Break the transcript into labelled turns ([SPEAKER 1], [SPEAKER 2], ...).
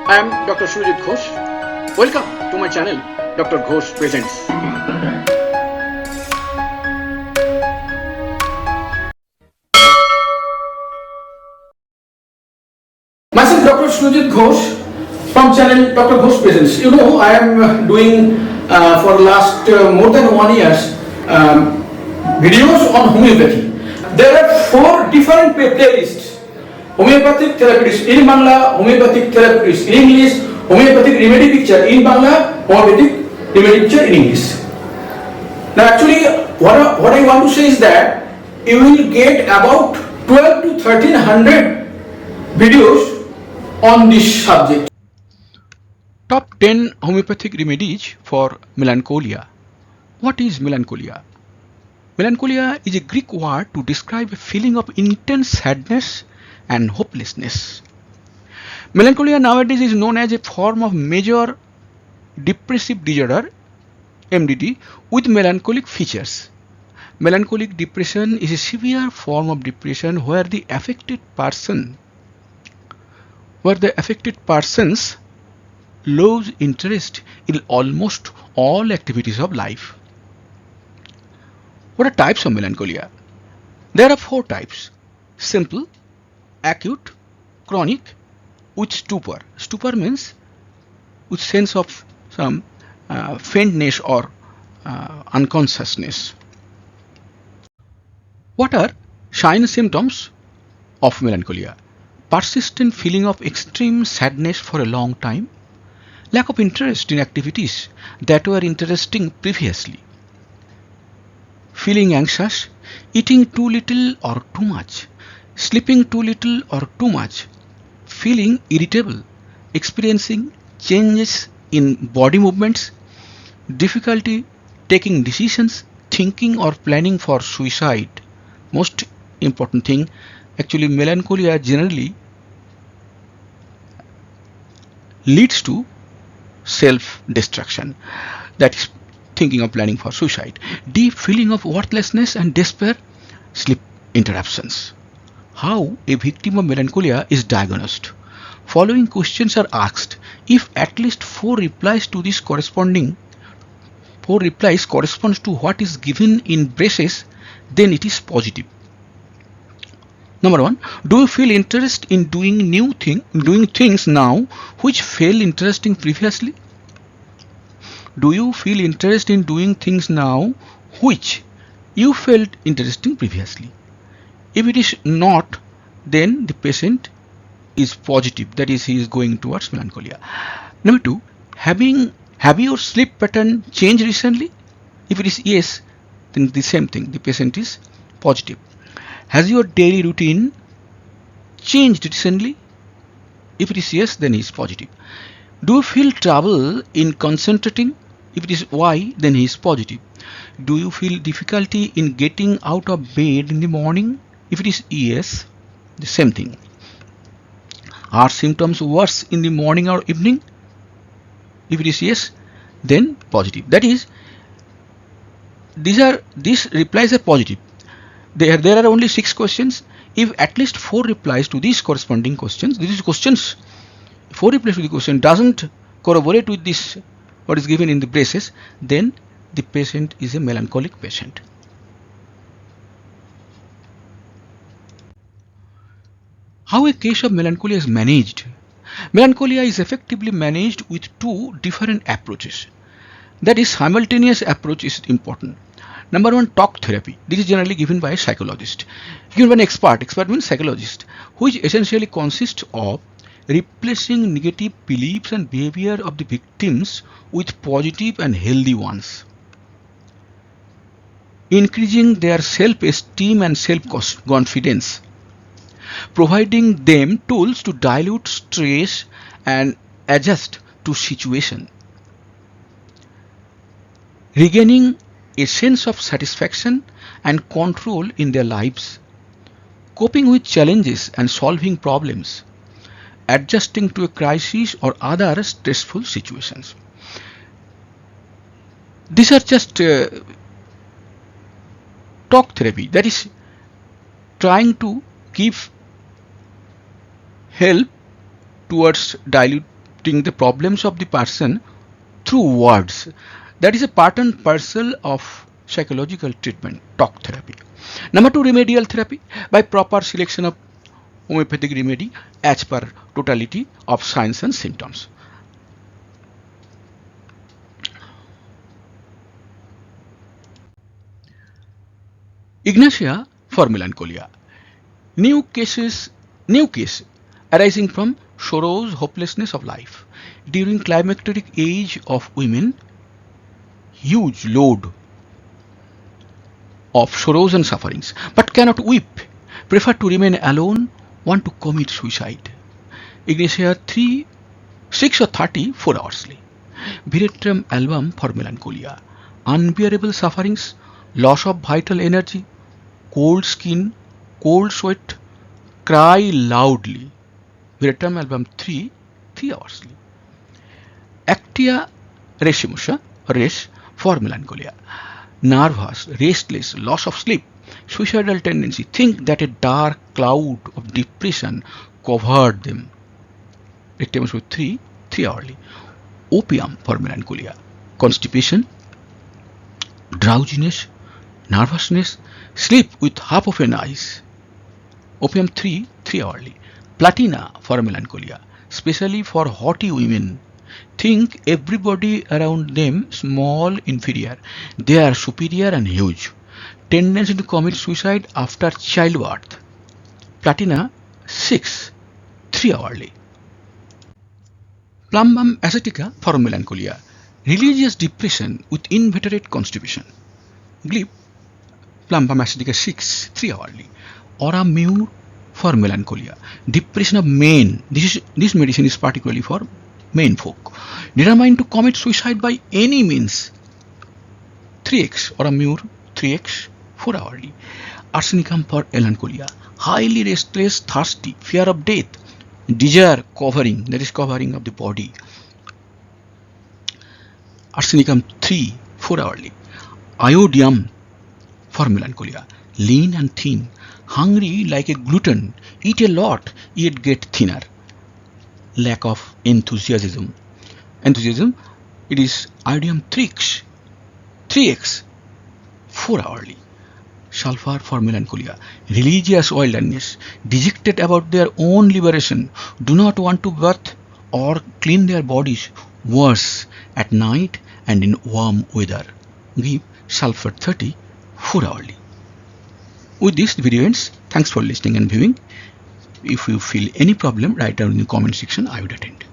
[SPEAKER 1] I am Dr. Sujit Ghosh. Welcome to my channel, Dr. Ghosh Presents. Myself, Dr. Sujit Ghosh from channel Dr. Ghosh Presents. You know, I am doing for last more than 1 year videos on homeopathy. There are 4 different playlists. Homeopathic therapeutics in Bangla, homeopathic therapeutics in English, homeopathic remedy picture in Bangla, homeopathic remedy picture in English. Now actually what I want to say is that you will get about 12 to 1300 videos on this subject. Top 10 homeopathic remedies for melancholia. What is melancholia? Melancholia is a Greek word to describe a feeling of intense sadness and hopelessness. Melancholia nowadays is known as a form of Major Depressive Disorder (MDD) with melancholic features. Melancholic depression is a severe form of depression where the affected persons lose interest in almost all activities of life. What are types of melancholia? There are 4 types: simple, acute, chronic, with stupor. Stupor means with sense of some faintness or unconsciousness. What are signs and symptoms of melancholia? Persistent feeling of extreme sadness for a long time, lack of interest in activities that were interesting previously, feeling anxious, eating too little or too much, sleeping too little or too much, feeling irritable, experiencing changes in body movements, difficulty taking decisions, thinking or planning for suicide. Most important thing, actually melancholia generally leads to self-destruction, that is thinking of planning for suicide. Deep feeling of worthlessness and despair, sleep interruptions. How a victim of melancholia is diagnosed? Following questions are asked. If at least 4 replies corresponds to what is given in braces, then it is positive. Number 1, do you feel interest in doing things now which felt interesting previously? Do you feel interest in doing things now which you felt interesting previously? If it is not, then the patient is positive, that is, he is going towards melancholia. Number 2, have your sleep pattern changed recently? If it is yes, then the same thing, the patient is positive. Has your daily routine changed recently? If it is yes, then he is positive. Do you feel trouble in concentrating? If it is why, then he is positive. Do you feel difficulty in getting out of bed in the morning? If it is yes, the same thing. Are symptoms worse in the morning or evening? If it is yes, then positive. That is, these replies are positive. There are only 6 questions. If at least 4 replies to these corresponding questions, 4 replies to the question doesn't corroborate with this what is given in the braces, then the patient is a melancholic patient. How a case of melancholia is managed? Melancholia is effectively managed with 2 different approaches. That is, simultaneous approach is important. Number 1, talk therapy. This is generally given by a psychologist. Given by an expert means psychologist, which essentially consists of replacing negative beliefs and behavior of the victims with positive and healthy ones, increasing their self-esteem and self-confidence, providing them tools to dilute stress and adjust to situation, regaining a sense of satisfaction and control in their lives, coping with challenges and solving problems, adjusting to a crisis or other stressful situations. These are just talk therapy, that is trying to give help towards accepting the problems of the person through words. That is a part and parcel of psychological treatment, talk therapy. Number two, remedial therapy by proper selection of homeopathic remedy as per totality of signs and symptoms. Ignatia for melancholia. New case arising from sorrows, hopelessness of life. During climacteric age of women, huge load of sorrows and sufferings, but cannot weep, prefer to remain alone, want to commit suicide. Ignatia 3, 6 or 30, 4 hoursly. Viretrum album for melancholia. Unbearable sufferings, loss of vital energy, cold skin, cold sweat, cry loudly. Viretrum album 3, 3 hoursly. Actia resimosa, res for melancholia. Nervous, restless, loss of sleep, suicidal tendency, think that a dark cloud of depression covered them. Rectums with 3 hourly. Opium for melancholia. Constipation, drowsiness, nervousness, sleep with half of an eyes. Opium 3 hourly. Platina for melancholia, especially for haughty women. Think everybody around them small, inferior. They are superior and huge. Tendency to commit suicide after childbirth. Platina 6, 3 hourly. Plumbum ascetica for melancholia. Religious depression with inveterate constipation. Glib. Plumbum ascetica 6, 3 hourly. Ora mure for melancholia. Depression of men. This medicine is particularly for men folk. Determined to commit suicide by any means. 3x or a mure 3x 4 hourly. Arsenicum for melancholia. Highly restless, thirsty, fear of death, desire covering, that is covering of the body. Arsenicum 3, 4 hourly. Iodium for melancholia. Lean and thin, hungry like a glutton, eat a lot, yet get thinner. Lack of enthusiasm. It is iodium 3x 4 hourly. Sulfur for melancholia. Religious wilderness, dejected about their own liberation, do not want to bath or clean their bodies, worse at night and in warm weather. Give sulfur 30, 4 hourly. With this, the video ends. Thanks for listening and viewing. If you feel any problem, write down in the comment section. I would attend.